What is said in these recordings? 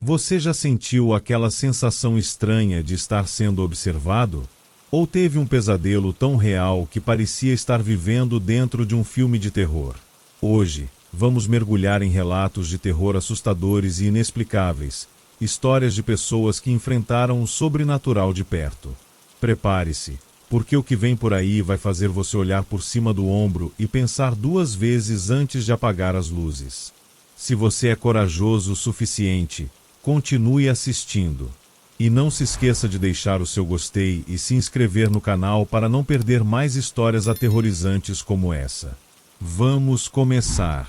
Você já sentiu aquela sensação estranha de estar sendo observado? Ou teve um pesadelo tão real que parecia estar vivendo dentro de um filme de terror? Hoje, vamos mergulhar em relatos de terror assustadores e inexplicáveis, histórias de pessoas que enfrentaram o sobrenatural de perto. Prepare-se, porque o que vem por aí vai fazer você olhar por cima do ombro e pensar duas vezes antes de apagar as luzes. Se você é corajoso o suficiente, continue assistindo. E não se esqueça de deixar o seu gostei e se inscrever no canal para não perder mais histórias aterrorizantes como essa. Vamos começar!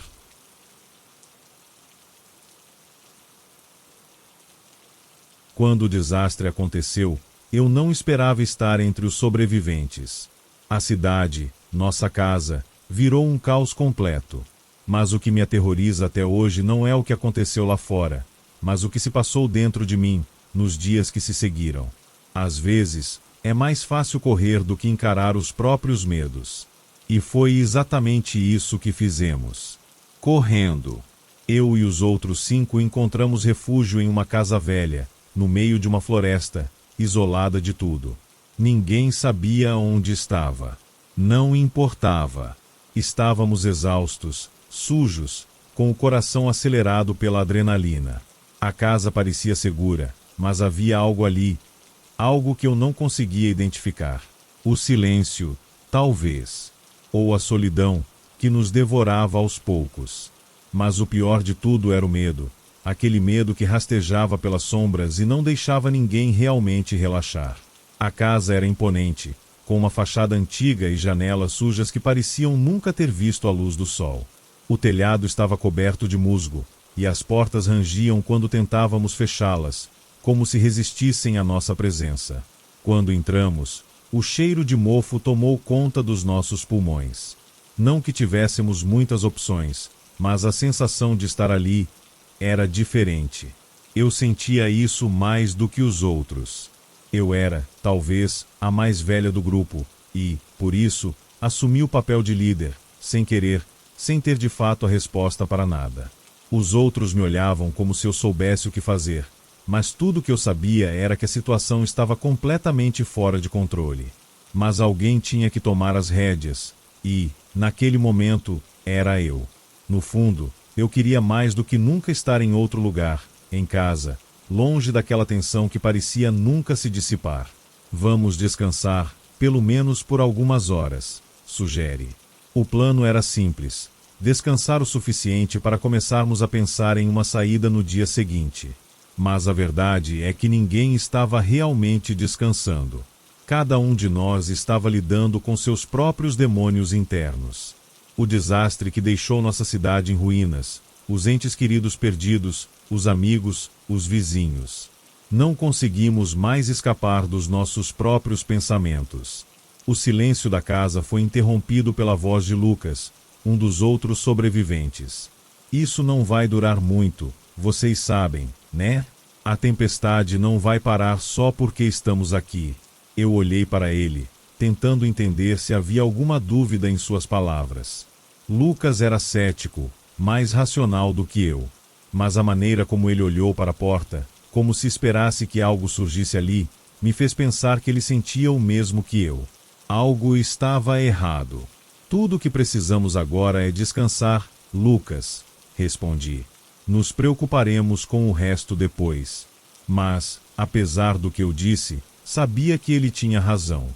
Quando o desastre aconteceu, eu não esperava estar entre os sobreviventes. A cidade, nossa casa, virou um caos completo. Mas o que me aterroriza até hoje não é o que aconteceu lá fora, mas o que se passou dentro de mim, nos dias que se seguiram. Às vezes, é mais fácil correr do que encarar os próprios medos. E foi exatamente isso que fizemos. Correndo. Eu e os outros 5 encontramos refúgio em uma casa velha, no meio de uma floresta, isolada de tudo. Ninguém sabia onde estava. Não importava. Estávamos exaustos, sujos, com o coração acelerado pela adrenalina. A casa parecia segura, mas havia algo ali, algo que eu não conseguia identificar. O silêncio, talvez. Ou a solidão, que nos devorava aos poucos. Mas o pior de tudo era o medo. Aquele medo que rastejava pelas sombras e não deixava ninguém realmente relaxar. A casa era imponente, com uma fachada antiga e janelas sujas que pareciam nunca ter visto a luz do sol. O telhado estava coberto de musgo, e as portas rangiam quando tentávamos fechá-las, como se resistissem à nossa presença. Quando entramos, o cheiro de mofo tomou conta dos nossos pulmões. Não que tivéssemos muitas opções, mas a sensação de estar ali era diferente. Eu sentia isso mais do que os outros. Eu era, talvez, a mais velha do grupo, e, por isso, assumi o papel de líder, sem querer, sem ter de fato a resposta para nada. Os outros me olhavam como se eu soubesse o que fazer, mas tudo o que eu sabia era que a situação estava completamente fora de controle. Mas alguém tinha que tomar as rédeas, e, naquele momento, era eu. No fundo, eu queria mais do que nunca estar em outro lugar, em casa, longe daquela tensão que parecia nunca se dissipar. Vamos descansar, pelo menos por algumas horas, sugere. O plano era simples: descansar o suficiente para começarmos a pensar em uma saída no dia seguinte. Mas a verdade é que ninguém estava realmente descansando. Cada um de nós estava lidando com seus próprios demônios internos. O desastre que deixou nossa cidade em ruínas, os entes queridos perdidos, os amigos, os vizinhos. Não conseguimos mais escapar dos nossos próprios pensamentos. O silêncio da casa foi interrompido pela voz de Lucas, um dos outros sobreviventes. Isso não vai durar muito, vocês sabem, né? A tempestade não vai parar só porque estamos aqui. Eu olhei para ele, tentando entender se havia alguma dúvida em suas palavras. Lucas era cético, mais racional do que eu. Mas a maneira como ele olhou para a porta, como se esperasse que algo surgisse ali, me fez pensar que ele sentia o mesmo que eu. Algo estava errado. Tudo o que precisamos agora é descansar, Lucas, respondi. Nos preocuparemos com o resto depois. Mas, apesar do que eu disse, sabia que ele tinha razão.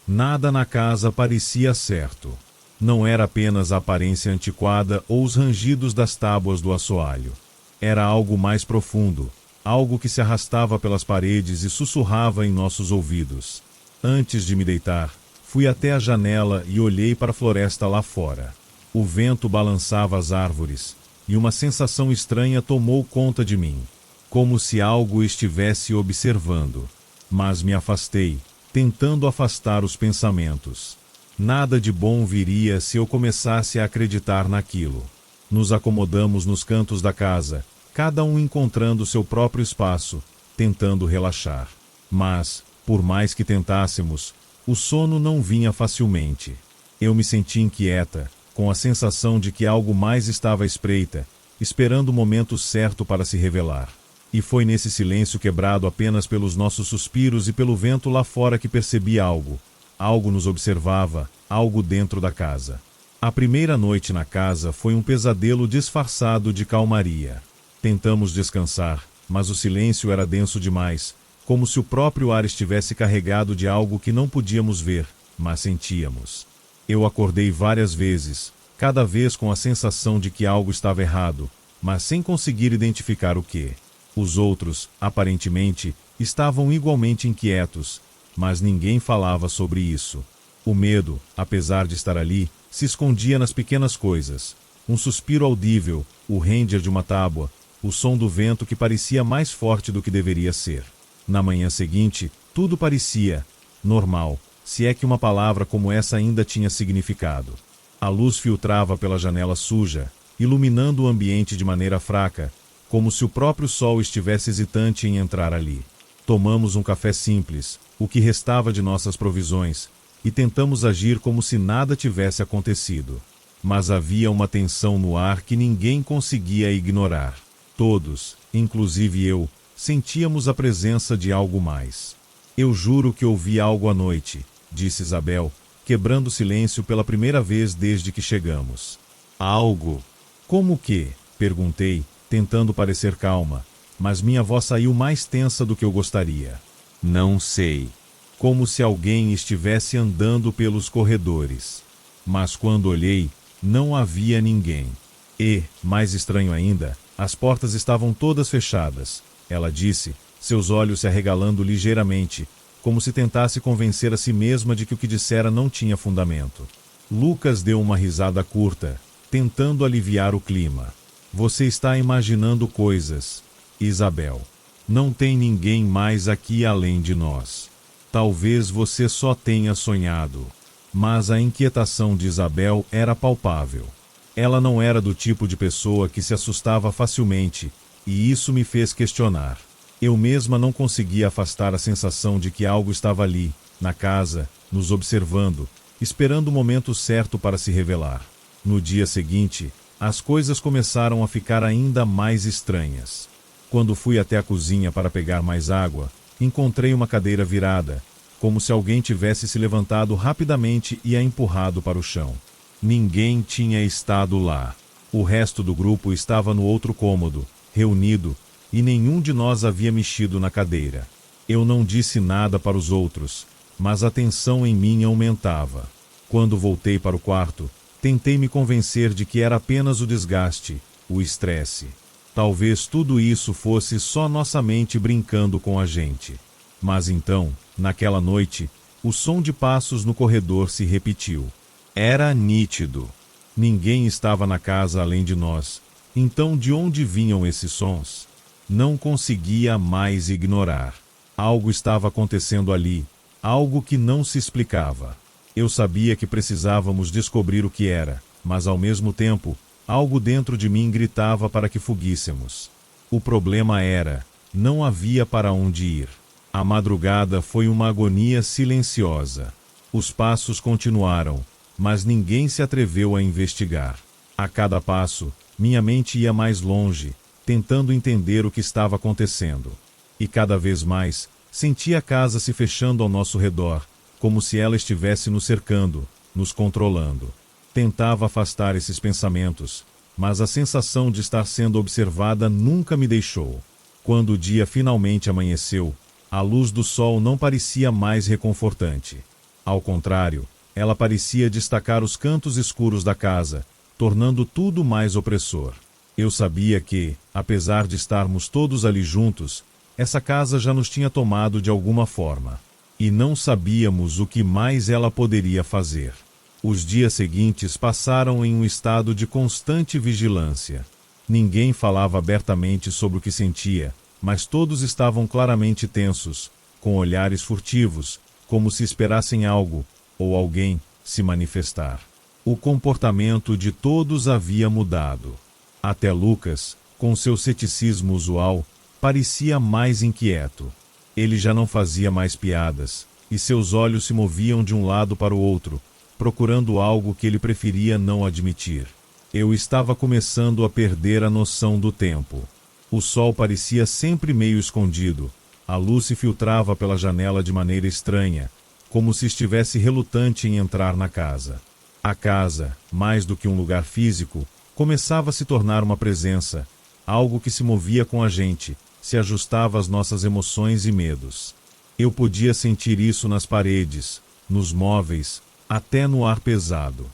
Nada na casa parecia certo. Não era apenas a aparência antiquada ou os rangidos das tábuas do assoalho. Era algo mais profundo, algo que se arrastava pelas paredes e sussurrava em nossos ouvidos. Antes de me deitar, fui até a janela e olhei para a floresta lá fora. O vento balançava as árvores, e uma sensação estranha tomou conta de mim, como se algo estivesse observando. Mas me afastei, tentando afastar os pensamentos. Nada de bom viria se eu começasse a acreditar naquilo. Nos acomodamos nos cantos da casa, cada um encontrando seu próprio espaço, tentando relaxar. Mas, por mais que tentássemos, o sono não vinha facilmente. Eu me senti inquieta, com a sensação de que algo mais estava à espreita, esperando o momento certo para se revelar. E foi nesse silêncio quebrado apenas pelos nossos suspiros e pelo vento lá fora que percebi algo. Algo nos observava, algo dentro da casa. A primeira noite na casa foi um pesadelo disfarçado de calmaria. Tentamos descansar, mas o silêncio era denso demais, como se o próprio ar estivesse carregado de algo que não podíamos ver, mas sentíamos. Eu acordei várias vezes, cada vez com a sensação de que algo estava errado, mas sem conseguir identificar o que. Os outros, aparentemente, estavam igualmente inquietos, mas ninguém falava sobre isso. O medo, apesar de estar ali, se escondia nas pequenas coisas. Um suspiro audível, o render de uma tábua, o som do vento que parecia mais forte do que deveria ser. Na manhã seguinte, tudo parecia normal, se é que uma palavra como essa ainda tinha significado. A luz filtrava pela janela suja, iluminando o ambiente de maneira fraca, como se o próprio sol estivesse hesitante em entrar ali. Tomamos um café simples, o que restava de nossas provisões, e tentamos agir como se nada tivesse acontecido. Mas havia uma tensão no ar que ninguém conseguia ignorar. Todos, inclusive eu, sentíamos a presença de algo mais. Eu juro que ouvi algo à noite, disse Isabel, quebrando o silêncio pela primeira vez desde que chegamos. Algo? Como que? Perguntei, tentando parecer calma, mas minha voz saiu mais tensa do que eu gostaria. Não sei. Como se alguém estivesse andando pelos corredores. Mas quando olhei, não havia ninguém. E, mais estranho ainda, as portas estavam todas fechadas, ela disse, seus olhos se arregalando ligeiramente, como se tentasse convencer a si mesma de que o que dissera não tinha fundamento. Lucas deu uma risada curta, tentando aliviar o clima. Você está imaginando coisas, Isabel. Não tem ninguém mais aqui além de nós. Talvez você só tenha sonhado. Mas a inquietação de Isabel era palpável. Ela não era do tipo de pessoa que se assustava facilmente, e isso me fez questionar. Eu mesma não conseguia afastar a sensação de que algo estava ali, na casa, nos observando, esperando o momento certo para se revelar. No dia seguinte, as coisas começaram a ficar ainda mais estranhas. Quando fui até a cozinha para pegar mais água, encontrei uma cadeira virada, como se alguém tivesse se levantado rapidamente e a empurrado para o chão. Ninguém tinha estado lá. O resto do grupo estava no outro cômodo, reunido, e nenhum de nós havia mexido na cadeira. Eu não disse nada para os outros, mas a tensão em mim aumentava. Quando voltei para o quarto, tentei me convencer de que era apenas o desgaste, o estresse. Talvez tudo isso fosse só nossa mente brincando com a gente. Mas então, naquela noite, o som de passos no corredor se repetiu. Era nítido. Ninguém estava na casa além de nós. Então, de onde vinham esses sons? Não conseguia mais ignorar. Algo estava acontecendo ali, algo que não se explicava. Eu sabia que precisávamos descobrir o que era, mas ao mesmo tempo, algo dentro de mim gritava para que fuguíssemos. O problema era, não havia para onde ir. A madrugada foi uma agonia silenciosa. Os passos continuaram, mas ninguém se atreveu a investigar. A cada passo, minha mente ia mais longe, tentando entender o que estava acontecendo. E cada vez mais, sentia a casa se fechando ao nosso redor, como se ela estivesse nos cercando, nos controlando. Tentava afastar esses pensamentos, mas a sensação de estar sendo observada nunca me deixou. Quando o dia finalmente amanheceu, a luz do sol não parecia mais reconfortante. Ao contrário, ela parecia destacar os cantos escuros da casa, tornando tudo mais opressor. Eu sabia que, apesar de estarmos todos ali juntos, essa casa já nos tinha tomado de alguma forma. E não sabíamos o que mais ela poderia fazer. Os dias seguintes passaram em um estado de constante vigilância. Ninguém falava abertamente sobre o que sentia, mas todos estavam claramente tensos, com olhares furtivos, como se esperassem algo, ou alguém, se manifestar. O comportamento de todos havia mudado. Até Lucas, com seu ceticismo usual, parecia mais inquieto. Ele já não fazia mais piadas, e seus olhos se moviam de um lado para o outro, procurando algo que ele preferia não admitir. Eu estava começando a perder a noção do tempo. O sol parecia sempre meio escondido, a luz se filtrava pela janela de maneira estranha, como se estivesse relutante em entrar na casa. A casa, mais do que um lugar físico, começava a se tornar uma presença, algo que se movia com a gente, se ajustava às nossas emoções e medos. Eu podia sentir isso nas paredes, nos móveis, até no ar pesado.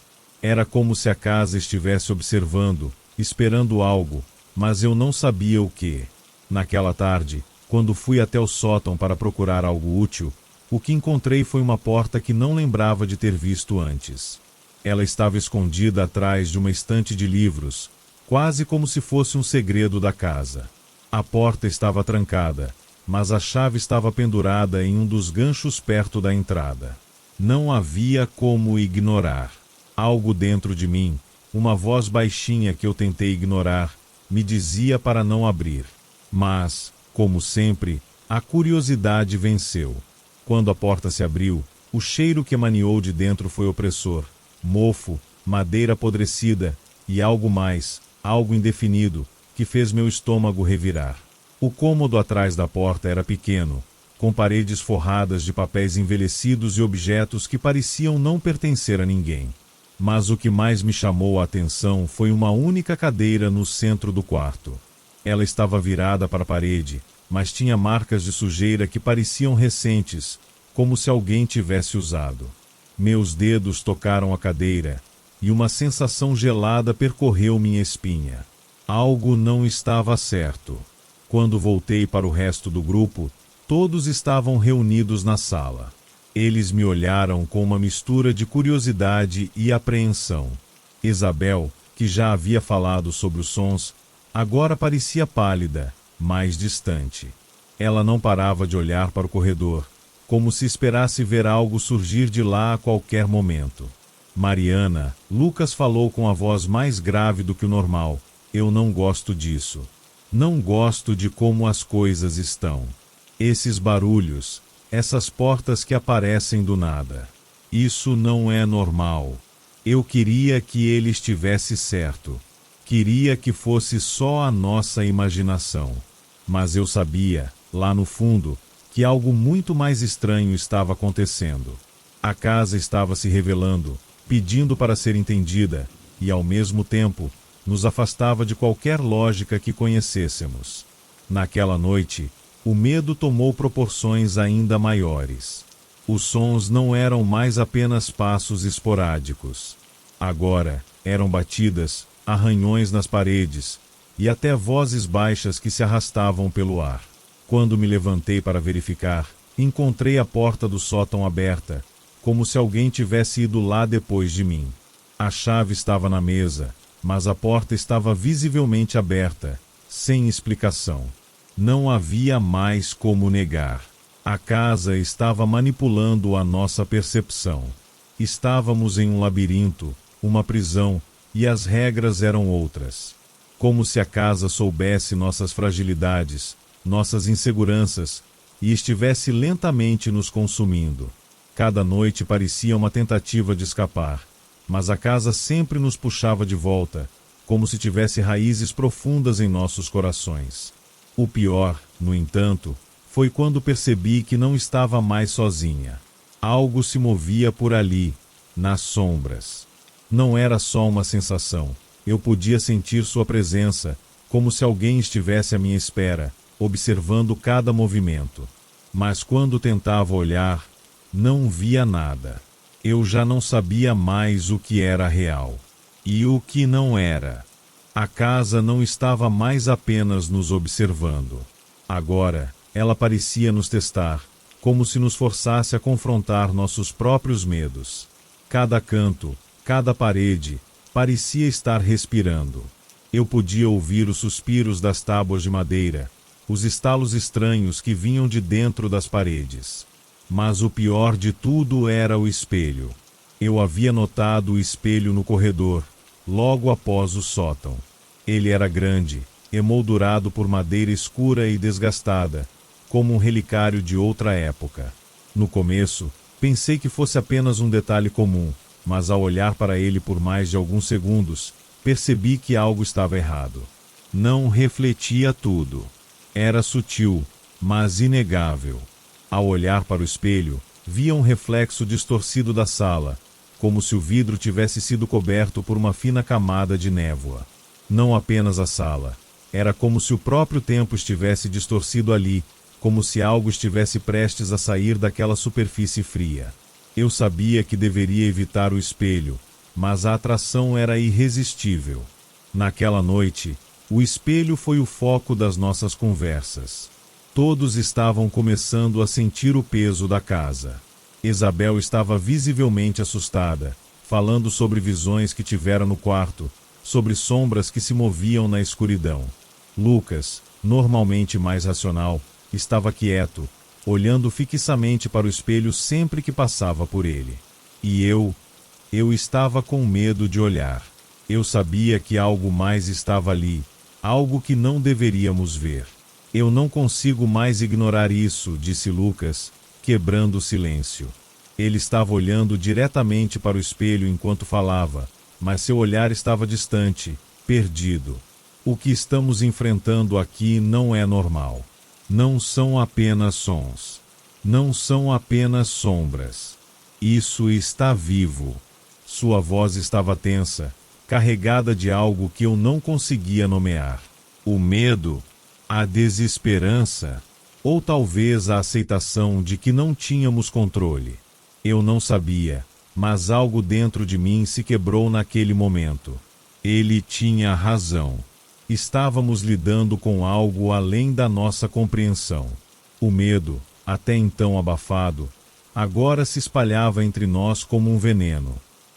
Era como se a casa estivesse observando, esperando algo, mas eu não sabia o que. Naquela tarde, quando fui até o sótão para procurar algo útil, o que encontrei foi uma porta que não lembrava de ter visto antes. Ela estava escondida atrás de uma estante de livros, quase como se fosse um segredo da casa. A porta estava trancada, mas a chave estava pendurada em um dos ganchos perto da entrada. Não havia como ignorar. Algo dentro de mim, uma voz baixinha que eu tentei ignorar, me dizia para não abrir. Mas, como sempre, a curiosidade venceu. Quando a porta se abriu, o cheiro que emaneou de dentro foi opressor. Mofo, madeira apodrecida e algo mais, algo indefinido, que fez meu estômago revirar. O cômodo atrás da porta era pequeno, com paredes forradas de papéis envelhecidos e objetos que pareciam não pertencer a ninguém. Mas o que mais me chamou a atenção foi uma única cadeira no centro do quarto. Ela estava virada para a parede, mas tinha marcas de sujeira que pareciam recentes, como se alguém tivesse usado. Meus dedos tocaram a cadeira, e uma sensação gelada percorreu minha espinha. Algo não estava certo. Quando voltei para o resto do grupo, todos estavam reunidos na sala. Eles me olharam com uma mistura de curiosidade e apreensão. Isabel, que já havia falado sobre os sons, agora parecia pálida, mais distante. Ela não parava de olhar para o corredor, como se esperasse ver algo surgir de lá a qualquer momento. Mariana, Lucas falou com a voz mais grave do que o normal. Eu não gosto disso. Não gosto de como as coisas estão. Esses barulhos, essas portas que aparecem do nada. Isso não é normal. Eu queria que ele estivesse certo. Queria que fosse só a nossa imaginação. Mas eu sabia, lá no fundo, que algo muito mais estranho estava acontecendo. A casa estava se revelando, pedindo para ser entendida, e ao mesmo tempo, nos afastava de qualquer lógica que conhecêssemos. Naquela noite, o medo tomou proporções ainda maiores. Os sons não eram mais apenas passos esporádicos. Agora, eram batidas, arranhões nas paredes, e até vozes baixas que se arrastavam pelo ar. Quando me levantei para verificar, encontrei a porta do sótão aberta, como se alguém tivesse ido lá depois de mim. A chave estava na mesa, mas a porta estava visivelmente aberta, sem explicação. Não havia mais como negar. A casa estava manipulando a nossa percepção. Estávamos em um labirinto, uma prisão, e as regras eram outras. Como se a casa soubesse nossas fragilidades, nossas inseguranças, e estivesse lentamente nos consumindo. Cada noite parecia uma tentativa de escapar, mas a casa sempre nos puxava de volta, como se tivesse raízes profundas em nossos corações. O pior, no entanto, foi quando percebi que não estava mais sozinha. Algo se movia por ali, nas sombras. Não era só uma sensação, eu podia sentir sua presença, como se alguém estivesse à minha espera, observando cada movimento. Mas quando tentava olhar, não via nada. Eu já não sabia mais o que era real e o que não era. A casa não estava mais apenas nos observando. Agora, ela parecia nos testar, como se nos forçasse a confrontar nossos próprios medos. Cada canto, cada parede, parecia estar respirando. Eu podia ouvir os suspiros das tábuas de madeira, os estalos estranhos que vinham de dentro das paredes. Mas o pior de tudo era o espelho. Eu havia notado o espelho no corredor, logo após o sótão. Ele era grande, emoldurado por madeira escura e desgastada, como um relicário de outra época. No começo, pensei que fosse apenas um detalhe comum, mas ao olhar para ele por mais de alguns segundos, percebi que algo estava errado. Não refletia tudo. Era sutil, mas inegável. Ao olhar para o espelho, via um reflexo distorcido da sala, como se o vidro tivesse sido coberto por uma fina camada de névoa. Não apenas a sala. Era como se o próprio tempo estivesse distorcido ali, como se algo estivesse prestes a sair daquela superfície fria. Eu sabia que deveria evitar o espelho, mas a atração era irresistível. Naquela noite, o espelho foi o foco das nossas conversas. Todos estavam começando a sentir o peso da casa. Isabel estava visivelmente assustada, falando sobre visões que tivera no quarto, sobre sombras que se moviam na escuridão. Lucas, normalmente mais racional, estava quieto, olhando fixamente para o espelho sempre que passava por ele. E eu estava com medo de olhar. Eu sabia que algo mais estava ali, algo que não deveríamos ver. Eu não consigo mais ignorar isso, disse Lucas, quebrando o silêncio. Ele estava olhando diretamente para o espelho enquanto falava, mas seu olhar estava distante, perdido. O que estamos enfrentando aqui não é normal. Não são apenas sons. Não são apenas sombras. Isso está vivo. Sua voz estava tensa, carregada de algo que eu não conseguia nomear. O medo, a desesperança, ou talvez a aceitação de que não tínhamos controle. Eu não sabia, mas algo dentro de mim se quebrou naquele momento. Ele tinha razão. Estávamos lidando com algo além da nossa compreensão. O medo, até então abafado, agora se espalhava entre nós como um veneno.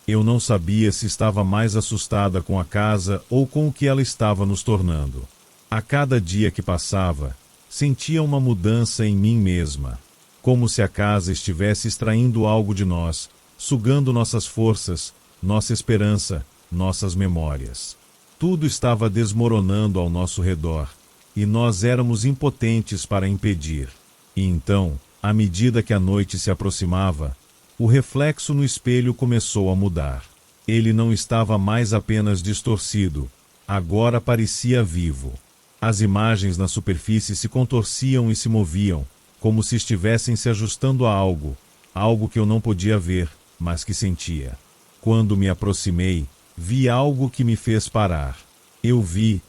Eu não sabia se estava mais assustada com a casa ou com o que ela estava nos tornando. A cada dia que passava, sentia uma mudança em mim mesma. Como se a casa estivesse extraindo algo de nós, sugando nossas forças, nossa esperança, nossas memórias. Tudo estava desmoronando ao nosso redor, e nós éramos impotentes para impedir. E então, à medida que a noite se aproximava, o reflexo no espelho começou a mudar. Ele não estava mais apenas distorcido, agora parecia vivo. As imagens na superfície se contorciam e se moviam, como se estivessem se ajustando a algo, algo que eu não podia ver, mas que sentia. Quando me aproximei, vi algo que me fez parar. Eu vi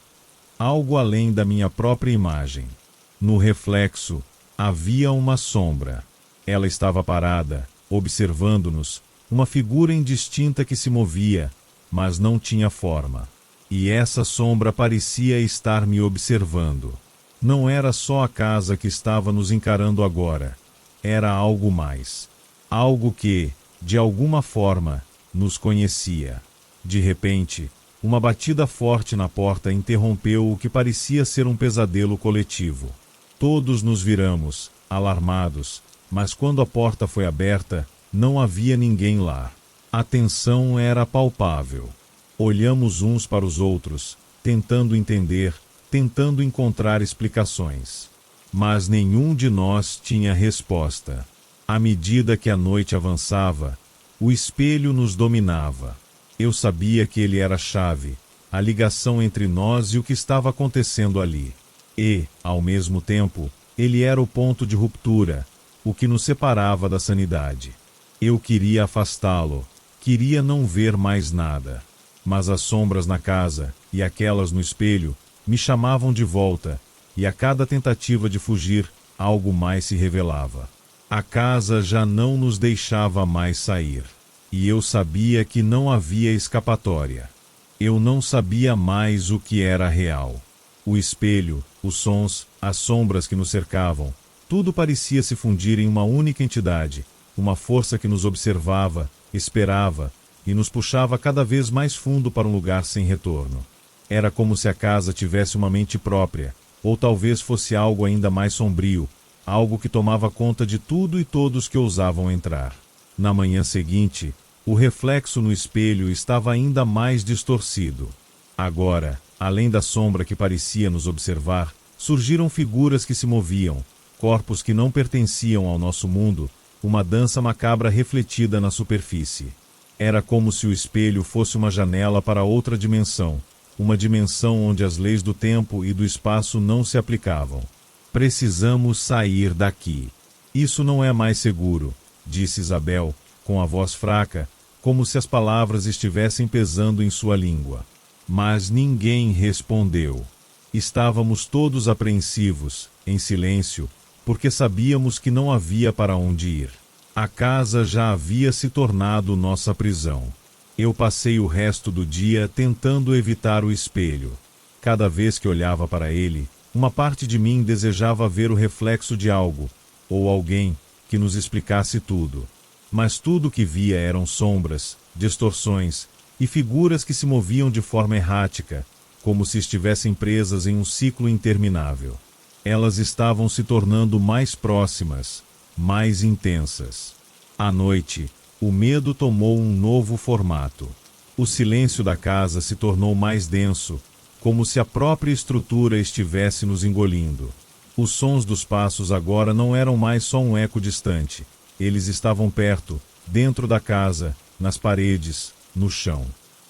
algo além da minha própria imagem. No reflexo, havia uma sombra. Ela estava parada, observando-nos, uma figura indistinta que se movia, mas não tinha forma. E essa sombra parecia estar me observando. Não era só a casa que estava nos encarando agora. Era algo mais. Algo que, de alguma forma, nos conhecia. De repente, uma batida forte na porta interrompeu o que parecia ser um pesadelo coletivo. Todos nos viramos, alarmados, mas quando a porta foi aberta, não havia ninguém lá. A tensão era palpável. Olhamos uns para os outros, tentando entender, tentando encontrar explicações. Mas nenhum de nós tinha resposta. À medida que a noite avançava, o espelho nos dominava. Eu sabia que ele era a chave, a ligação entre nós e o que estava acontecendo ali. E, ao mesmo tempo, ele era o ponto de ruptura, o que nos separava da sanidade. Eu queria afastá-lo, queria não ver mais nada. Mas as sombras na casa, e aquelas no espelho, me chamavam de volta, e a cada tentativa de fugir, algo mais se revelava. A casa já não nos deixava mais sair. E eu sabia que não havia escapatória. Eu não sabia mais o que era real. O espelho, os sons, as sombras que nos cercavam, tudo parecia se fundir em uma única entidade, uma força que nos observava, esperava, e nos puxava cada vez mais fundo para um lugar sem retorno. Era como se a casa tivesse uma mente própria, ou talvez fosse algo ainda mais sombrio, algo que tomava conta de tudo e todos que ousavam entrar. Na manhã seguinte, o reflexo no espelho estava ainda mais distorcido. Agora, além da sombra que parecia nos observar, surgiram figuras que se moviam, corpos que não pertenciam ao nosso mundo, uma dança macabra refletida na superfície. Era como se o espelho fosse uma janela para outra dimensão, uma dimensão onde as leis do tempo e do espaço não se aplicavam. Precisamos sair daqui. Isso não é mais seguro, disse Isabel, com a voz fraca, como se as palavras estivessem pesando em sua língua. Mas ninguém respondeu. Estávamos todos apreensivos, em silêncio, porque sabíamos que não havia para onde ir. A casa já havia se tornado nossa prisão. Eu passei o resto do dia tentando evitar o espelho. Cada vez que olhava para ele, uma parte de mim desejava ver o reflexo de algo, ou alguém, que nos explicasse tudo. Mas tudo o que via eram sombras, distorções e figuras que se moviam de forma errática, como se estivessem presas em um ciclo interminável. Elas estavam se tornando mais próximas, mais intensas. À noite, o medo tomou um novo formato. O silêncio da casa se tornou mais denso, como se a própria estrutura estivesse nos engolindo. Os sons dos passos agora não eram mais só um eco distante. Eles estavam perto, dentro da casa, nas paredes, no chão.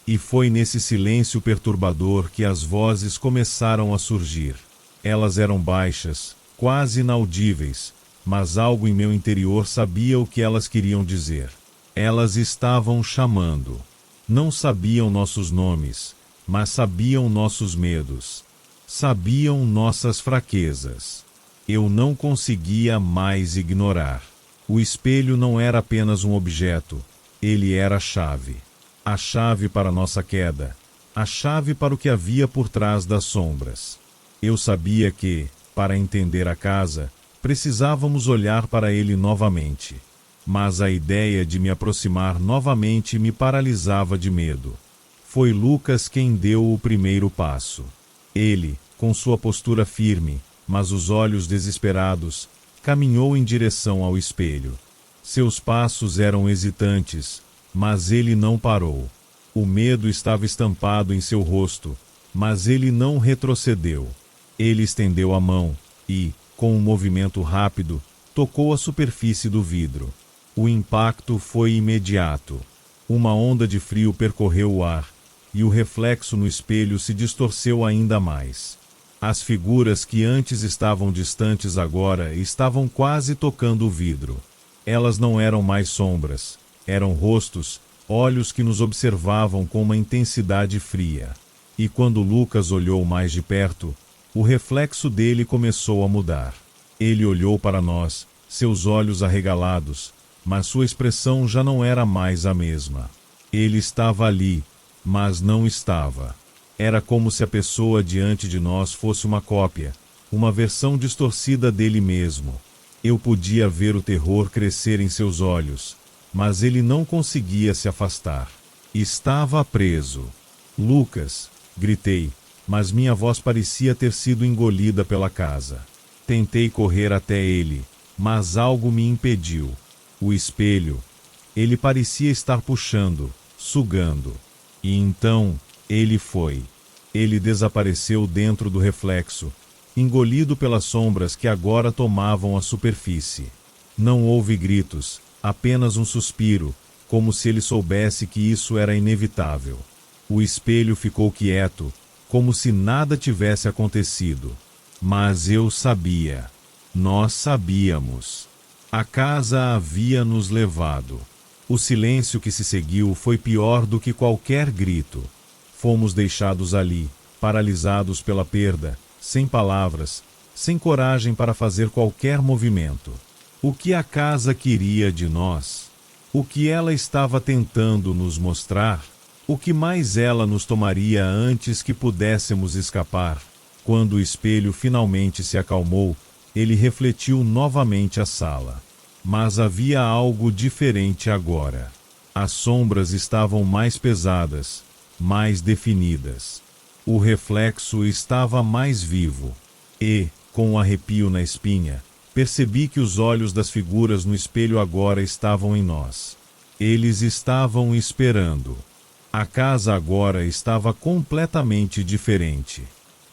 E foi nesse silêncio perturbador que as vozes começaram a surgir. Elas eram baixas, quase inaudíveis, mas algo em meu interior sabia o que elas queriam dizer. Elas estavam chamando. Não sabiam nossos nomes, mas sabiam nossos medos. Sabiam nossas fraquezas. Eu não conseguia mais ignorar. O espelho não era apenas um objeto, ele era a chave. A chave para nossa queda, a chave para o que havia por trás das sombras. Eu sabia que, para entender a casa, precisávamos olhar para ele novamente. Mas a ideia de me aproximar novamente me paralisava de medo. Foi Lucas quem deu o primeiro passo. Ele, com sua postura firme, mas os olhos desesperados, caminhou em direção ao espelho. Seus passos eram hesitantes, mas ele não parou. O medo estava estampado em seu rosto, mas ele não retrocedeu. Ele estendeu a mão e, com um movimento rápido, tocou a superfície do vidro. O impacto foi imediato. Uma onda de frio percorreu o ar, e o reflexo no espelho se distorceu ainda mais. As figuras que antes estavam distantes agora estavam quase tocando o vidro. Elas não eram mais sombras, eram rostos, olhos que nos observavam com uma intensidade fria. E quando Lucas olhou mais de perto, o reflexo dele começou a mudar. Ele olhou para nós, seus olhos arregalados, mas sua expressão já não era mais a mesma. Ele estava ali, mas não estava. Era como se a pessoa diante de nós fosse uma cópia, uma versão distorcida dele mesmo. Eu podia ver o terror crescer em seus olhos, mas ele não conseguia se afastar. Estava preso. Lucas, gritei, mas minha voz parecia ter sido engolida pela casa. Tentei correr até ele, mas algo me impediu. O espelho. Ele parecia estar puxando, sugando. E então, ele foi. Ele desapareceu dentro do reflexo, engolido pelas sombras que agora tomavam a superfície. Não houve gritos, apenas um suspiro, como se ele soubesse que isso era inevitável. O espelho ficou quieto, como se nada tivesse acontecido. Mas eu sabia. Nós sabíamos. A casa havia nos levado. O silêncio que se seguiu foi pior do que qualquer grito. Fomos deixados ali, paralisados pela perda, sem palavras, sem coragem para fazer qualquer movimento. O que a casa queria de nós? O que ela estava tentando nos mostrar? O que mais ela nos tomaria antes que pudéssemos escapar? Quando o espelho finalmente se acalmou, ele refletiu novamente a sala. Mas havia algo diferente agora. As sombras estavam mais pesadas, mais definidas. O reflexo estava mais vivo. E, com um arrepio na espinha, percebi que os olhos das figuras no espelho agora estavam em nós. Eles estavam esperando. A casa agora estava completamente diferente.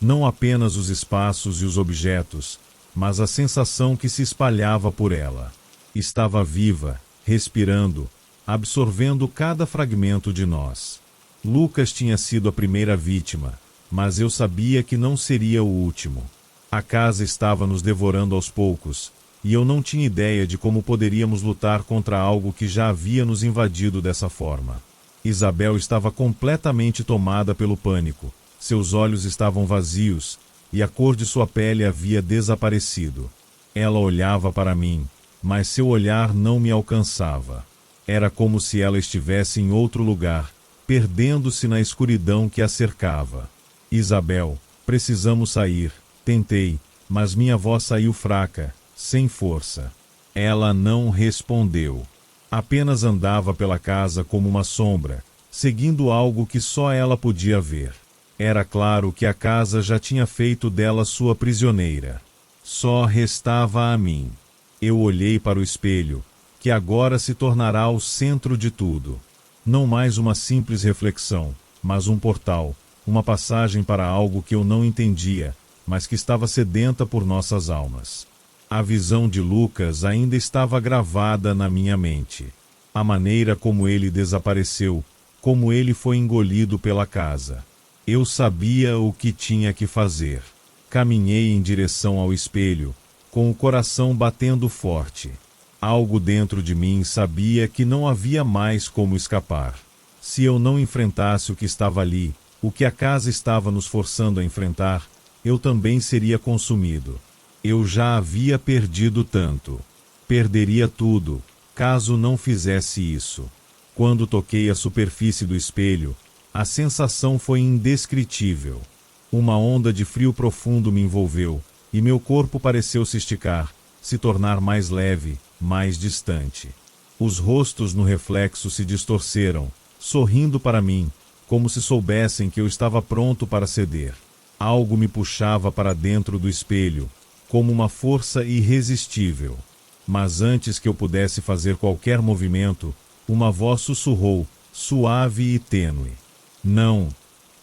Não apenas os espaços e os objetos, mas a sensação que se espalhava por ela. Estava viva, respirando, absorvendo cada fragmento de nós. Lucas tinha sido a primeira vítima, mas eu sabia que não seria o último. A casa estava nos devorando aos poucos, e eu não tinha ideia de como poderíamos lutar contra algo que já havia nos invadido dessa forma. Isabel estava completamente tomada pelo pânico, seus olhos estavam vazios, e a cor de sua pele havia desaparecido. Ela olhava para mim, mas seu olhar não me alcançava. Era como se ela estivesse em outro lugar, perdendo-se na escuridão que a cercava. Isabel, precisamos sair. Tentei, mas minha voz saiu fraca, sem força. Ela não respondeu. Apenas andava pela casa como uma sombra, seguindo algo que só ela podia ver. Era claro que a casa já tinha feito dela sua prisioneira. Só restava a mim. Eu olhei para o espelho, que agora se tornará o centro de tudo. Não mais uma simples reflexão, mas um portal, uma passagem para algo que eu não entendia, mas que estava sedenta por nossas almas. A visão de Lucas ainda estava gravada na minha mente. A maneira como ele desapareceu, como ele foi engolido pela casa. Eu sabia o que tinha que fazer. Caminhei em direção ao espelho, com o coração batendo forte. Algo dentro de mim sabia que não havia mais como escapar. Se eu não enfrentasse o que estava ali, o que a casa estava nos forçando a enfrentar, eu também seria consumido. Eu já havia perdido tanto. Perderia tudo, caso não fizesse isso. Quando toquei a superfície do espelho, a sensação foi indescritível. Uma onda de frio profundo me envolveu, e meu corpo pareceu se esticar, se tornar mais leve, mais distante. Os rostos no reflexo se distorceram, sorrindo para mim, como se soubessem que eu estava pronto para ceder. Algo me puxava para dentro do espelho, como uma força irresistível. Mas antes que eu pudesse fazer qualquer movimento, uma voz sussurrou, suave e tênue. Não,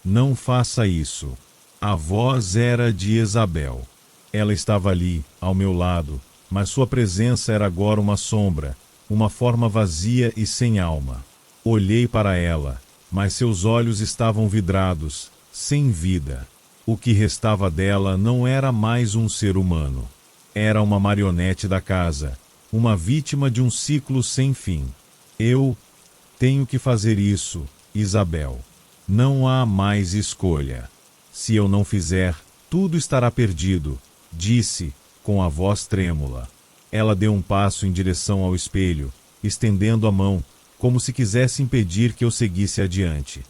não faça isso. A voz era de Isabel. Ela estava ali, ao meu lado, mas sua presença era agora uma sombra, uma forma vazia e sem alma. Olhei para ela, mas seus olhos estavam vidrados, sem vida. O que restava dela não era mais um ser humano. Era uma marionete da casa, uma vítima de um ciclo sem fim. Eu tenho que fazer isso, Isabel. Não há mais escolha. Se eu não fizer, tudo estará perdido, disse, com a voz trêmula. Ela deu um passo em direção ao espelho, estendendo a mão, como se quisesse impedir que eu seguisse adiante.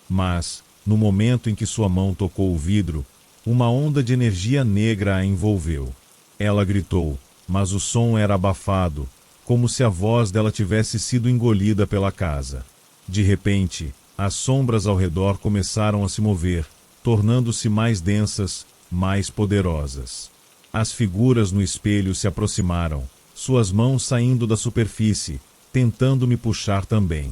Mas, no momento em que sua mão tocou o vidro, uma onda de energia negra a envolveu. Ela gritou, mas o som era abafado, como se a voz dela tivesse sido engolida pela casa. De repente, as sombras ao redor começaram a se mover, tornando-se mais densas, mais poderosas. As figuras no espelho se aproximaram, suas mãos saindo da superfície, tentando me puxar também.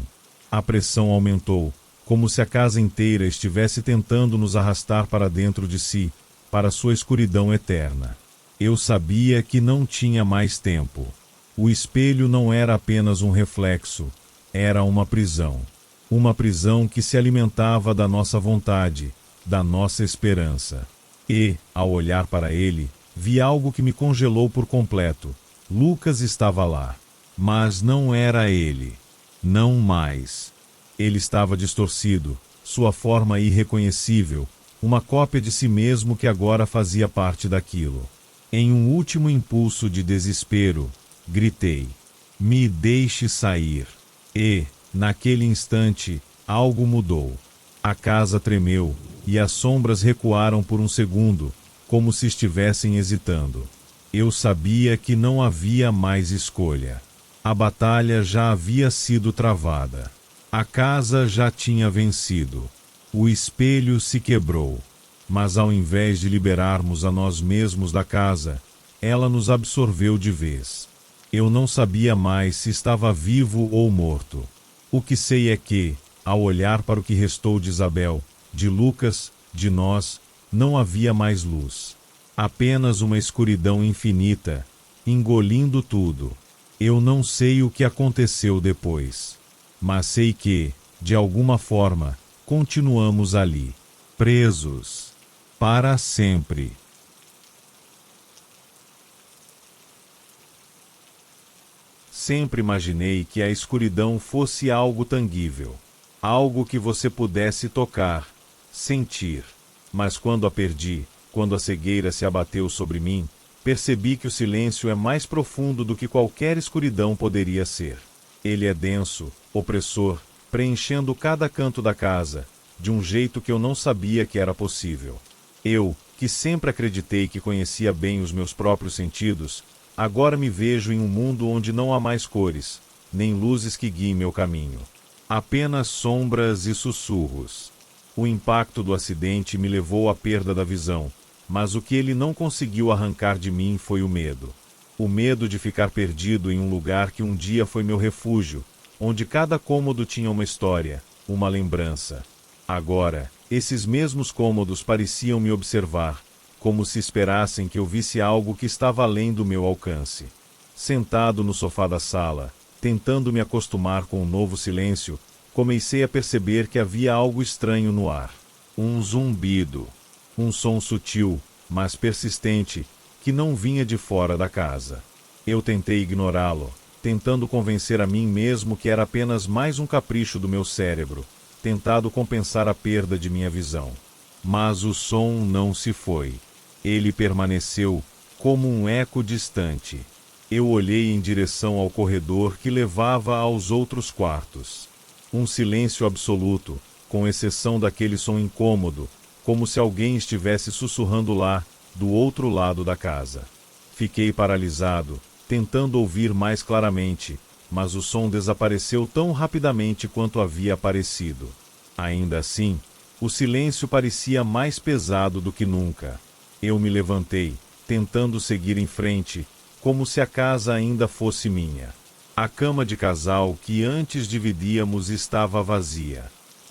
A pressão aumentou, como se a casa inteira estivesse tentando nos arrastar para dentro de si, para sua escuridão eterna. Eu sabia que não tinha mais tempo. O espelho não era apenas um reflexo, era uma prisão. Uma prisão que se alimentava da nossa vontade, da nossa esperança. E, ao olhar para ele, vi algo que me congelou por completo. Lucas estava lá. Mas não era ele. Não mais. Ele estava distorcido, sua forma irreconhecível, uma cópia de si mesmo que agora fazia parte daquilo. Em um último impulso de desespero, gritei: "Me deixe sair!" E, naquele instante, algo mudou. A casa tremeu, e as sombras recuaram por um segundo, como se estivessem hesitando. Eu sabia que não havia mais escolha. A batalha já havia sido travada. A casa já tinha vencido. O espelho se quebrou. Mas ao invés de liberarmos a nós mesmos da casa, ela nos absorveu de vez. Eu não sabia mais se estava vivo ou morto. O que sei é que, ao olhar para o que restou de Isabel, de Lucas, de nós, não havia mais luz. Apenas uma escuridão infinita, engolindo tudo. Eu não sei o que aconteceu depois. Mas sei que, de alguma forma, continuamos ali. presos para sempre. Sempre imaginei que a escuridão fosse algo tangível, algo que você pudesse tocar, sentir. Mas quando a perdi, quando a cegueira se abateu sobre mim, percebi que o silêncio é mais profundo do que qualquer escuridão poderia ser. Ele é denso, opressor, preenchendo cada canto da casa, de um jeito que eu não sabia que era possível. Eu, que sempre acreditei que conhecia bem os meus próprios sentidos, agora me vejo em um mundo onde não há mais cores, nem luzes que guiem meu caminho. Apenas sombras e sussurros. O impacto do acidente me levou à perda da visão, mas o que ele não conseguiu arrancar de mim foi o medo. O medo de ficar perdido em um lugar que um dia foi meu refúgio, onde cada cômodo tinha uma história, uma lembrança. Agora, esses mesmos cômodos pareciam me observar, como se esperassem que eu visse algo que estava além do meu alcance. Sentado no sofá da sala, tentando me acostumar com o novo silêncio, comecei a perceber que havia algo estranho no ar. Um zumbido. Um som sutil, mas persistente, que não vinha de fora da casa. Eu tentei ignorá-lo, tentando convencer a mim mesmo que era apenas mais um capricho do meu cérebro, tentado compensar a perda de minha visão. Mas o som não se foi. Ele permaneceu, como um eco distante. Eu olhei em direção ao corredor que levava aos outros quartos. Um silêncio absoluto, com exceção daquele som incômodo, como se alguém estivesse sussurrando lá, do outro lado da casa. Fiquei paralisado, tentando ouvir mais claramente, mas o som desapareceu tão rapidamente quanto havia aparecido. Ainda assim, o silêncio parecia mais pesado do que nunca. Eu me levantei, tentando seguir em frente, como se a casa ainda fosse minha. A cama de casal que antes dividíamos estava vazia.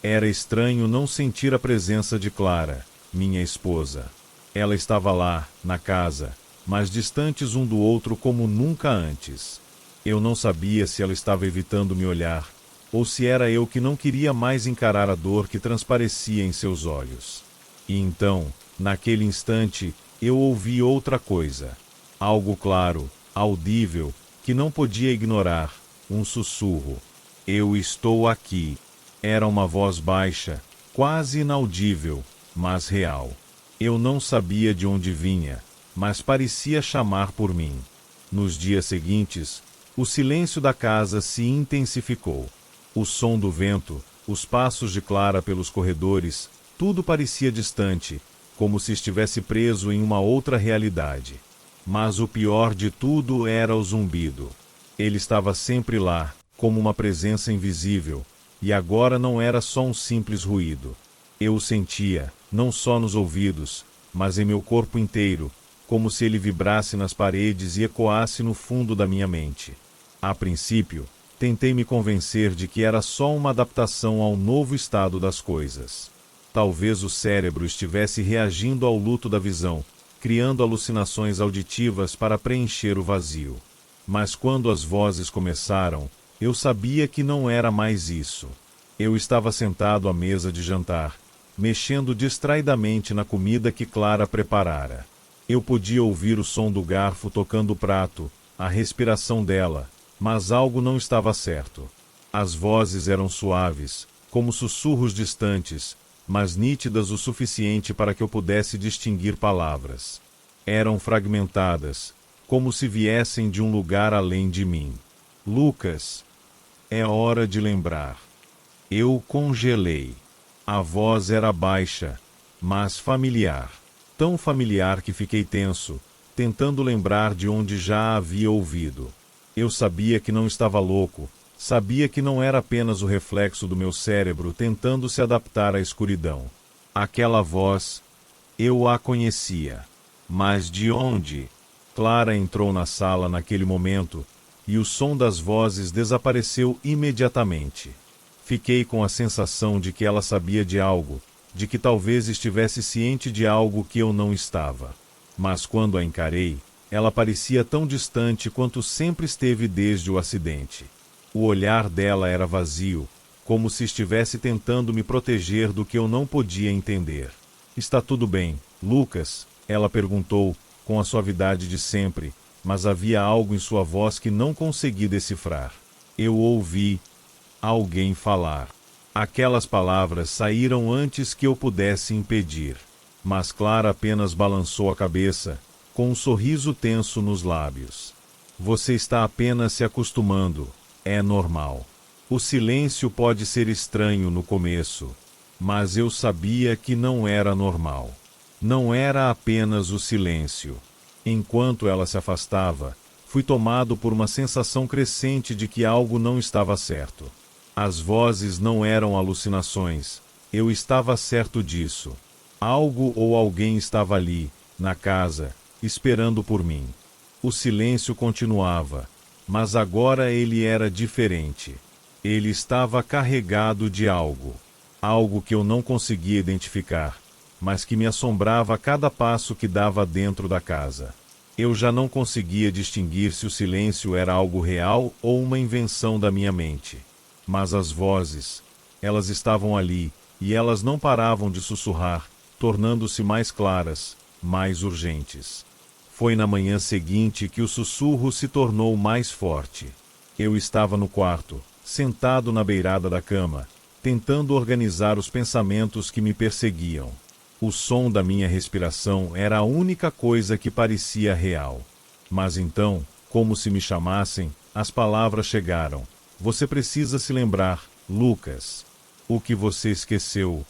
Era estranho não sentir a presença de Clara, minha esposa. Ela estava lá, na casa, mas distantes um do outro como nunca antes. Eu não sabia se ela estava evitando me olhar, ou se era eu que não queria mais encarar a dor que transparecia em seus olhos. E então, naquele instante, eu ouvi outra coisa. Algo claro, audível, que não podia ignorar, um sussurro. Eu estou aqui. Era uma voz baixa, quase inaudível, mas real. Eu não sabia de onde vinha, mas parecia chamar por mim. Nos dias seguintes, o silêncio da casa se intensificou. O som do vento, os passos de Clara pelos corredores, tudo parecia distante, como se estivesse preso em uma outra realidade. Mas o pior de tudo era o zumbido. Ele estava sempre lá, como uma presença invisível, e agora não era só um simples ruído. Eu o sentia, não só nos ouvidos, mas em meu corpo inteiro, como se ele vibrasse nas paredes e ecoasse no fundo da minha mente. A princípio, tentei me convencer de que era só uma adaptação ao novo estado das coisas. Talvez o cérebro estivesse reagindo ao luto da visão, criando alucinações auditivas para preencher o vazio. Mas quando as vozes começaram, eu sabia que não era mais isso. Eu estava sentado à mesa de jantar, mexendo distraidamente na comida que Clara preparara. Eu podia ouvir o som do garfo tocando o prato, a respiração dela, mas algo não estava certo. As vozes eram suaves, como sussurros distantes, mas nítidas o suficiente para que eu pudesse distinguir palavras. Eram fragmentadas, como se viessem de um lugar além de mim. Lucas, é hora de lembrar. Eu congelei. A voz era baixa, mas familiar. Tão familiar que fiquei tenso, tentando lembrar de onde já a havia ouvido. Eu sabia que não estava louco, sabia que não era apenas o reflexo do meu cérebro tentando se adaptar à escuridão. Aquela voz, eu a conhecia. Mas de onde? Clara entrou na sala naquele momento, e o som das vozes desapareceu imediatamente. Fiquei com a sensação de que ela sabia de algo, de que talvez estivesse ciente de algo que eu não estava. Mas quando a encarei, ela parecia tão distante quanto sempre esteve desde o acidente. O olhar dela era vazio, como se estivesse tentando me proteger do que eu não podia entender. Está tudo bem, Lucas? Ela perguntou, com a suavidade de sempre, mas havia algo em sua voz que não consegui decifrar. Eu ouvi alguém falar. Aquelas palavras saíram antes que eu pudesse impedir. Mas Clara apenas balançou a cabeça, com um sorriso tenso nos lábios. Você está apenas se acostumando. É normal. O silêncio pode ser estranho no começo, mas eu sabia que não era normal. Não era apenas o silêncio. Enquanto ela se afastava, fui tomado por uma sensação crescente de que algo não estava certo. As vozes não eram alucinações. Eu estava certo disso. Algo ou alguém estava ali, na casa, esperando por mim. O silêncio continuava, mas agora ele era diferente. Ele estava carregado de algo. Algo que eu não conseguia identificar, mas que me assombrava a cada passo que dava dentro da casa. Eu já não conseguia distinguir se o silêncio era algo real ou uma invenção da minha mente. Mas as vozes, elas estavam ali, e elas não paravam de sussurrar, tornando-se mais claras, mais urgentes. Foi na manhã seguinte que o sussurro se tornou mais forte. Eu estava no quarto, sentado na beirada da cama, tentando organizar os pensamentos que me perseguiam. O som da minha respiração era a única coisa que parecia real. Mas então, como se me chamassem, as palavras chegaram. Você precisa se lembrar, Lucas. O que você esqueceu,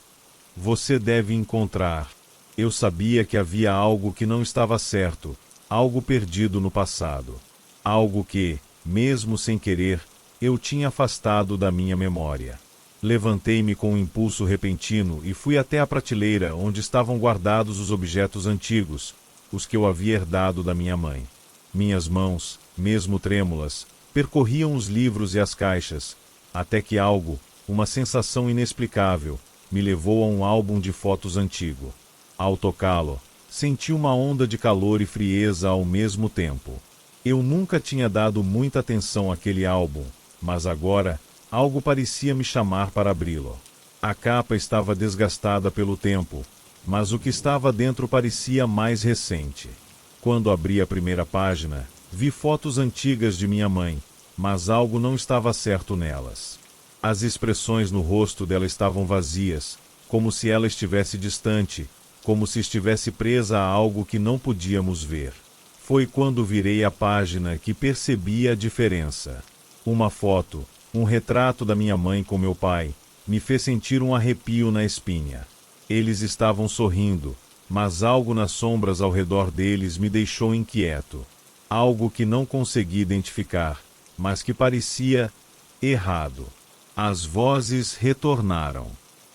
você deve encontrar. Eu sabia que havia algo que não estava certo, algo perdido no passado. Algo que, mesmo sem querer, eu tinha afastado da minha memória. Levantei-me com um impulso repentino e fui até a prateleira onde estavam guardados os objetos antigos, os que eu havia herdado da minha mãe. Minhas mãos, mesmo trêmulas, percorriam os livros e as caixas, até que algo, uma sensação inexplicável, me levou a um álbum de fotos antigo. Ao tocá-lo, senti uma onda de calor e frieza ao mesmo tempo. Eu nunca tinha dado muita atenção àquele álbum, mas agora, algo parecia me chamar para abri-lo. A capa estava desgastada pelo tempo, mas o que estava dentro parecia mais recente. Quando abri a primeira página, vi fotos antigas de minha mãe, mas algo não estava certo nelas. As expressões no rosto dela estavam vazias, como se ela estivesse distante, como se estivesse presa a algo que não podíamos ver. Foi quando virei a página que percebi a diferença. Uma foto, um retrato da minha mãe com meu pai, me fez sentir um arrepio na espinha. Eles estavam sorrindo, mas algo nas sombras ao redor deles me deixou inquieto. Algo que não consegui identificar, mas que parecia errado. As vozes retornaram.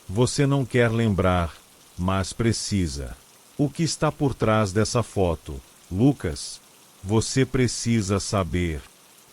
Você não quer lembrar, mas precisa. O que está por trás dessa foto, Lucas? Você precisa saber.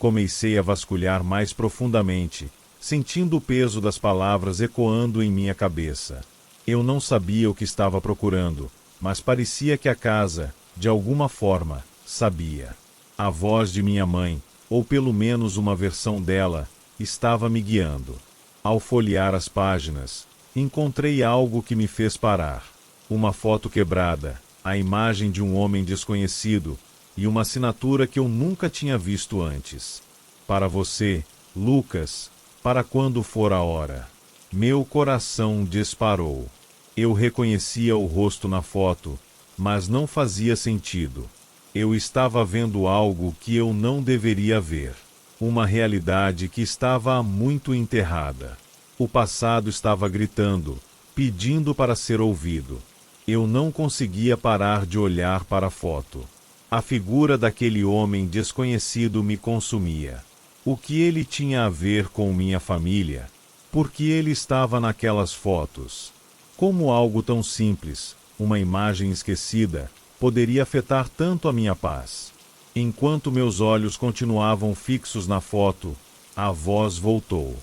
Comecei a vasculhar mais profundamente, sentindo o peso das palavras ecoando em minha cabeça. Eu não sabia o que estava procurando, mas parecia que a casa, de alguma forma, sabia. A voz de minha mãe, ou pelo menos uma versão dela, estava me guiando. Ao folhear as páginas, encontrei algo que me fez parar. Uma foto quebrada, a imagem de um homem desconhecido e uma assinatura que eu nunca tinha visto antes. Para você, Lucas, para quando for a hora. Meu coração disparou. Eu reconhecia o rosto na foto, mas não fazia sentido. Eu estava vendo algo que eu não deveria ver. Uma realidade que estava muito enterrada. O passado estava gritando, pedindo para ser ouvido. Eu não conseguia parar de olhar para a foto. A figura daquele homem desconhecido me consumia. O que ele tinha a ver com minha família? Por que ele estava naquelas fotos? Como algo tão simples, uma imagem esquecida, poderia afetar tanto a minha paz? Enquanto meus olhos continuavam fixos na foto, a voz voltou.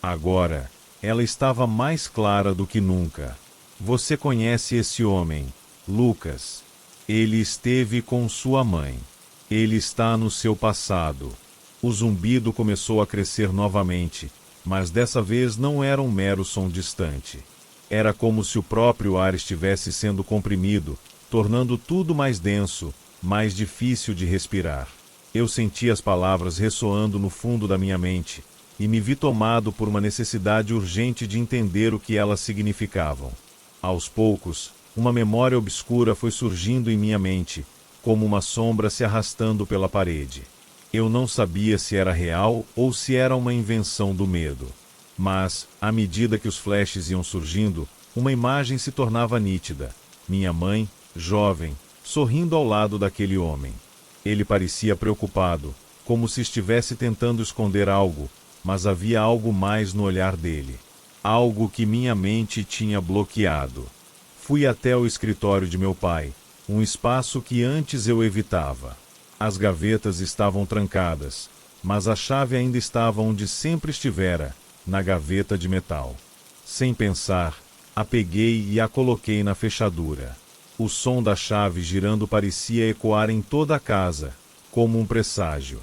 Agora, ela estava mais clara do que nunca. Você conhece esse homem, Lucas. Ele esteve com sua mãe. Ele está no seu passado. O zumbido começou a crescer novamente, Mas dessa vez não era um mero som distante. Era como se o próprio ar estivesse sendo comprimido, tornando tudo mais denso, mais difícil de respirar. Eu senti as palavras ressoando no fundo da minha mente, e me vi tomado por uma necessidade urgente de entender o que elas significavam. Aos poucos, uma memória obscura foi surgindo em minha mente, como uma sombra se arrastando pela parede. Eu não sabia se era real ou se era uma invenção do medo. Mas, à medida que os flashes iam surgindo, uma imagem se tornava nítida. Minha mãe, jovem, sorrindo ao lado daquele homem. Ele parecia preocupado, como se estivesse tentando esconder algo, mas havia algo mais no olhar dele. Algo que minha mente tinha bloqueado. Fui até o escritório de meu pai, um espaço que antes eu evitava. As gavetas estavam trancadas, mas a chave ainda estava onde sempre estivera, na gaveta de metal. Sem pensar, a peguei e a coloquei na fechadura. O som da chave girando parecia ecoar em toda a casa, como um presságio.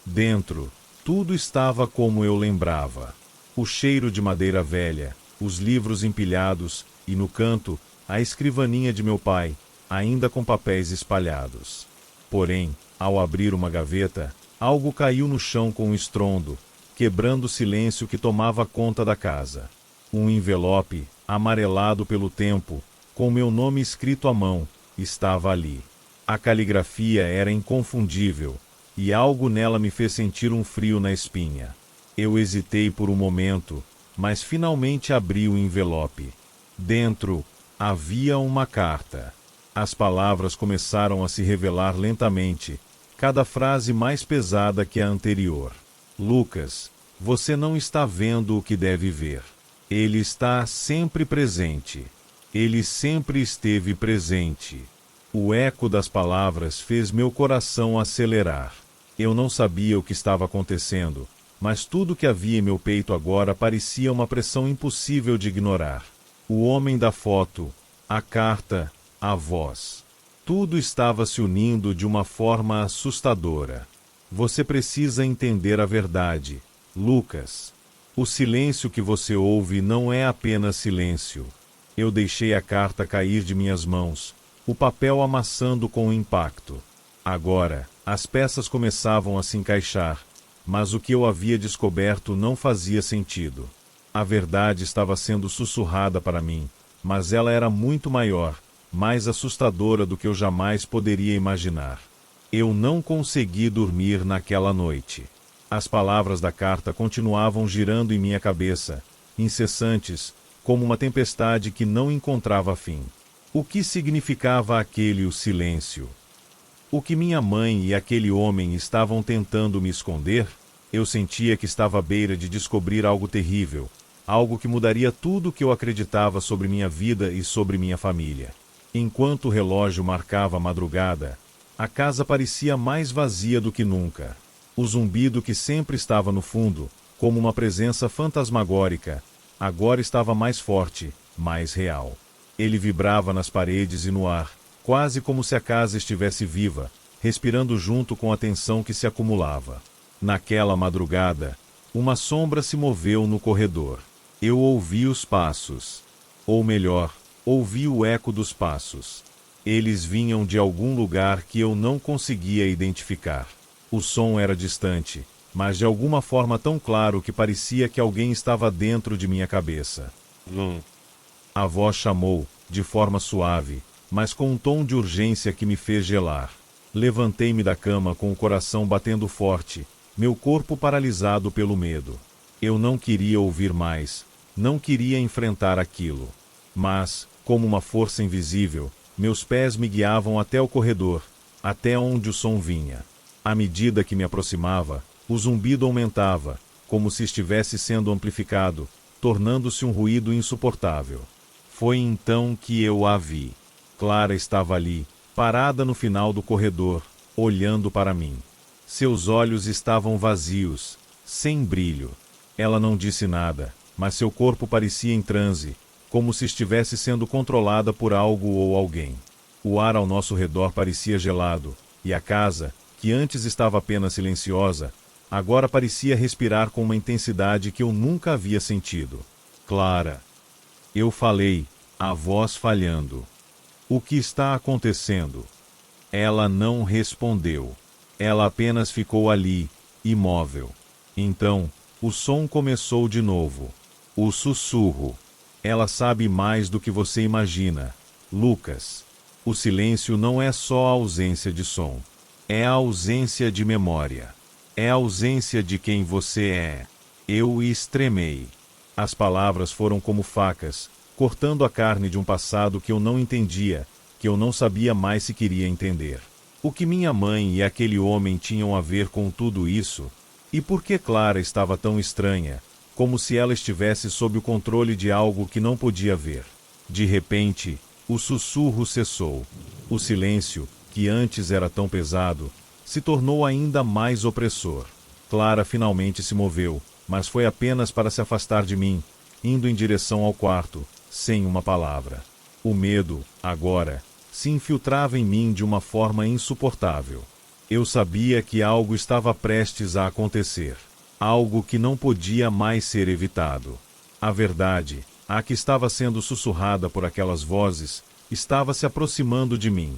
Dentro, tudo estava como eu lembrava. O cheiro de madeira velha, os livros empilhados e, no canto, a escrivaninha de meu pai, ainda com papéis espalhados. Porém, ao abrir uma gaveta, algo caiu no chão com um estrondo, quebrando o silêncio que tomava conta da casa. Um envelope, amarelado pelo tempo, com meu nome escrito à mão, estava ali. A caligrafia era inconfundível, e algo nela me fez sentir um frio na espinha. Eu hesitei por um momento, mas finalmente abri o envelope. Dentro, havia uma carta. As palavras começaram a se revelar lentamente, cada frase mais pesada que a anterior. Lucas, você não está vendo o que deve ver. Ele está sempre presente. Ele sempre esteve presente. O eco das palavras fez meu coração acelerar. Eu não sabia o que estava acontecendo, mas tudo que havia em meu peito agora parecia uma pressão impossível de ignorar. O homem da foto, a carta, a voz. Tudo estava se unindo de uma forma assustadora. Você precisa entender a verdade, Lucas. O silêncio que você ouve não é apenas silêncio. Eu deixei a carta cair de minhas mãos, o papel amassando com impacto. Agora, as peças começavam a se encaixar, mas o que eu havia descoberto não fazia sentido. A verdade estava sendo sussurrada para mim, mas ela era muito maior, mais assustadora do que eu jamais poderia imaginar. Eu não consegui dormir naquela noite. As palavras da carta continuavam girando em minha cabeça, incessantes, como uma tempestade que não encontrava fim. O que significava aquele o silêncio? O que minha mãe e aquele homem estavam tentando me esconder? Eu sentia que estava à beira de descobrir algo terrível, algo que mudaria tudo o que eu acreditava sobre minha vida e sobre minha família. Enquanto o relógio marcava a madrugada, a casa parecia mais vazia do que nunca. O zumbido que sempre estava no fundo, como uma presença fantasmagórica, agora estava mais forte, mais real. Ele vibrava nas paredes e no ar, quase como se a casa estivesse viva, respirando junto com a tensão que se acumulava. Naquela madrugada, uma sombra se moveu no corredor. Eu ouvi os passos. Ou melhor, ouvi o eco dos passos. Eles vinham de algum lugar que eu não conseguia identificar. O som era distante, mas de alguma forma tão claro que parecia que alguém estava dentro de minha cabeça. A voz chamou, de forma suave, mas com um tom de urgência que me fez gelar. Levantei-me da cama com o coração batendo forte, meu corpo paralisado pelo medo. Eu não queria ouvir mais, não queria enfrentar aquilo. Mas, como uma força invisível, meus pés me guiavam até o corredor, até onde o som vinha. À medida que me aproximava, o zumbido aumentava, como se estivesse sendo amplificado, tornando-se um ruído insuportável. Foi então que eu a vi. Clara estava ali, parada no final do corredor, olhando para mim. Seus olhos estavam vazios, sem brilho. Ela não disse nada, mas seu corpo parecia em transe, como se estivesse sendo controlada por algo ou alguém. O ar ao nosso redor parecia gelado, e a casa, que antes estava apenas silenciosa, Agora parecia respirar com uma intensidade que eu nunca havia sentido. Clara. Eu falei, a voz falhando. O que está acontecendo? Ela não respondeu. Ela apenas ficou ali, imóvel. Então, o som começou de novo. O sussurro. Ela sabe mais do que você imagina, Lucas. O silêncio não é só a ausência de som. É a ausência de memória. É a ausência de quem você é. Eu estremei. As palavras foram como facas, cortando a carne de um passado que eu não entendia, que eu não sabia mais se queria entender. O que minha mãe e aquele homem tinham a ver com tudo isso? E por que Clara estava tão estranha, como se ela estivesse sob o controle de algo que não podia ver? De repente, o sussurro cessou. O silêncio, que antes era tão pesado, se tornou ainda mais opressor. Clara finalmente se moveu, mas foi apenas para se afastar de mim, indo em direção ao quarto, sem uma palavra. O medo, agora, se infiltrava em mim de uma forma insuportável. Eu sabia que algo estava prestes a acontecer. Algo que não podia mais ser evitado. A verdade, a que estava sendo sussurrada por aquelas vozes, estava se aproximando de mim.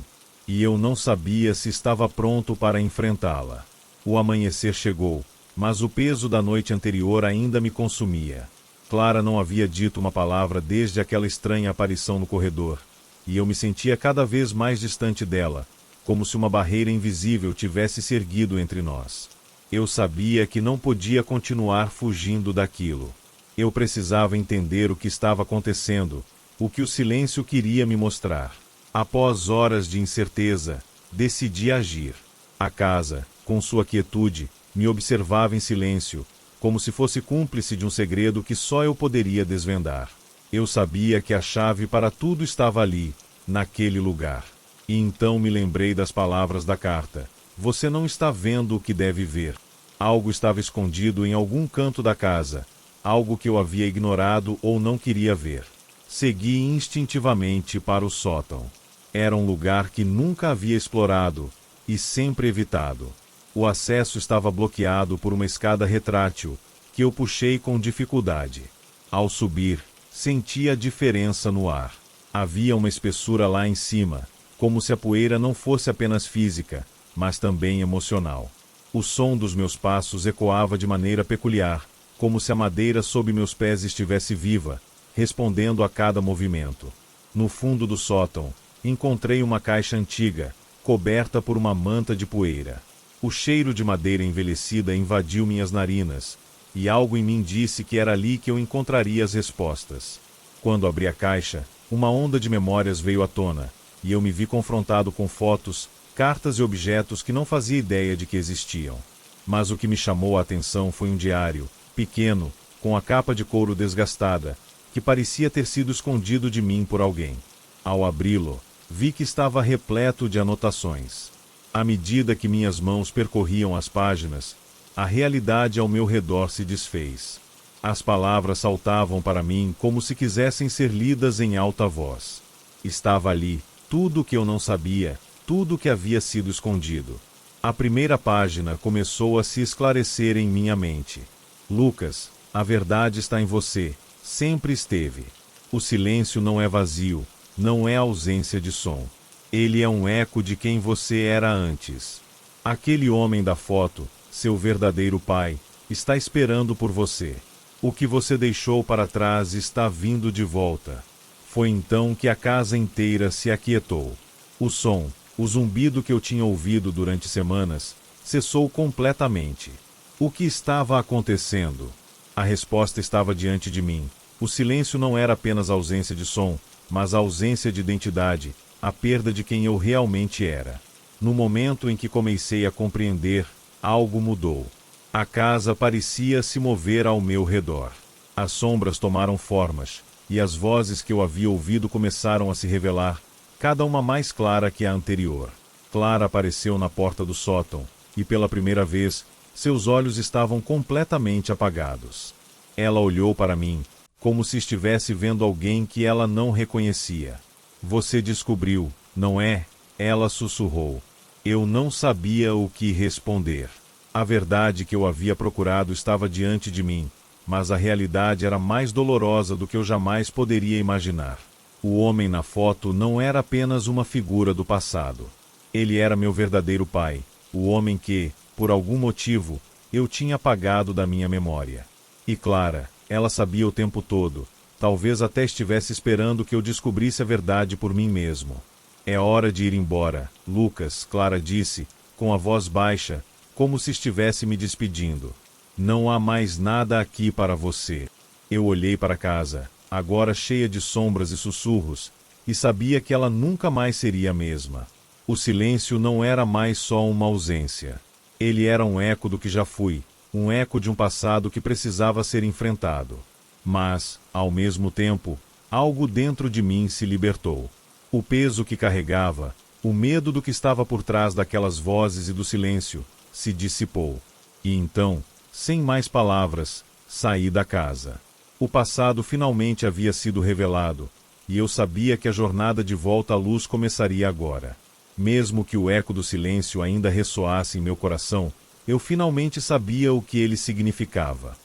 E eu não sabia se estava pronto para enfrentá-la. O amanhecer chegou, mas o peso da noite anterior ainda me consumia. Clara não havia dito uma palavra desde aquela estranha aparição no corredor, e eu me sentia cada vez mais distante dela, como se uma barreira invisível tivesse se erguido entre nós. Eu sabia que não podia continuar fugindo daquilo. Eu precisava entender o que estava acontecendo, o que o silêncio queria me mostrar. Após horas de incerteza, decidi agir. A casa, com sua quietude, me observava em silêncio, como se fosse cúmplice de um segredo que só eu poderia desvendar. Eu sabia que a chave para tudo estava ali, naquele lugar. E então me lembrei das palavras da carta. Você não está vendo o que deve ver. Algo estava escondido em algum canto da casa, algo que eu havia ignorado ou não queria ver. Segui instintivamente para o sótão. Era um lugar que nunca havia explorado e sempre evitado. O acesso estava bloqueado por uma escada retrátil, que eu puxei com dificuldade. Ao subir, senti a diferença no ar. Havia uma espessura lá em cima, como se a poeira não fosse apenas física, mas também emocional. O som dos meus passos ecoava de maneira peculiar, como se a madeira sob meus pés estivesse viva, respondendo a cada movimento. No fundo do sótão, encontrei uma caixa antiga, coberta por uma manta de poeira. O cheiro de madeira envelhecida invadiu minhas narinas, e algo em mim disse que era ali que eu encontraria as respostas. Quando abri a caixa, uma onda de memórias veio à tona, e eu me vi confrontado com fotos, cartas e objetos que não fazia ideia de que existiam. Mas o que me chamou a atenção foi um diário, pequeno, com a capa de couro desgastada, que parecia ter sido escondido de mim por alguém. Ao abri-lo, vi que estava repleto de anotações. À medida que minhas mãos percorriam as páginas, a realidade ao meu redor se desfez. As palavras saltavam para mim como se quisessem ser lidas em alta voz. Estava ali, tudo o que eu não sabia, tudo o que havia sido escondido. A primeira página começou a se esclarecer em minha mente. Lucas, a verdade está em você, sempre esteve. O silêncio não é vazio, não é ausência de som. Ele é um eco de quem você era antes. Aquele homem da foto, seu verdadeiro pai, está esperando por você. O que você deixou para trás está vindo de volta. Foi então que a casa inteira se aquietou. O som, o zumbido que eu tinha ouvido durante semanas, cessou completamente. O que estava acontecendo? A resposta estava diante de mim. O silêncio não era apenas ausência de som, mas a ausência de identidade, a perda de quem eu realmente era. No momento em que comecei a compreender, algo mudou. A casa parecia se mover ao meu redor. As sombras tomaram formas, e as vozes que eu havia ouvido começaram a se revelar, cada uma mais clara que a anterior. Clara apareceu na porta do sótão, e pela primeira vez, seus olhos estavam completamente apagados. Ela olhou para mim, como se estivesse vendo alguém que ela não reconhecia. Você descobriu, não é? Ela sussurrou. Eu não sabia o que responder. A verdade que eu havia procurado estava diante de mim, mas a realidade era mais dolorosa do que eu jamais poderia imaginar. O homem na foto não era apenas uma figura do passado. Ele era meu verdadeiro pai, o homem que, por algum motivo, eu tinha apagado da minha memória. E Clara, ela sabia o tempo todo, talvez até estivesse esperando que eu descobrisse a verdade por mim mesmo. É hora de ir embora, Lucas, Clara disse, com a voz baixa, como se estivesse me despedindo. Não há mais nada aqui para você. Eu olhei para casa, agora cheia de sombras e sussurros, e sabia que ela nunca mais seria a mesma. O silêncio não era mais só uma ausência. Ele era um eco do que já fui, um eco de um passado que precisava ser enfrentado. Mas, ao mesmo tempo, algo dentro de mim se libertou. O peso que carregava, o medo do que estava por trás daquelas vozes e do silêncio, se dissipou. E então, sem mais palavras, saí da casa. O passado finalmente havia sido revelado, e eu sabia que a jornada de volta à luz começaria agora. Mesmo que o eco do silêncio ainda ressoasse em meu coração, eu finalmente sabia o que ele significava.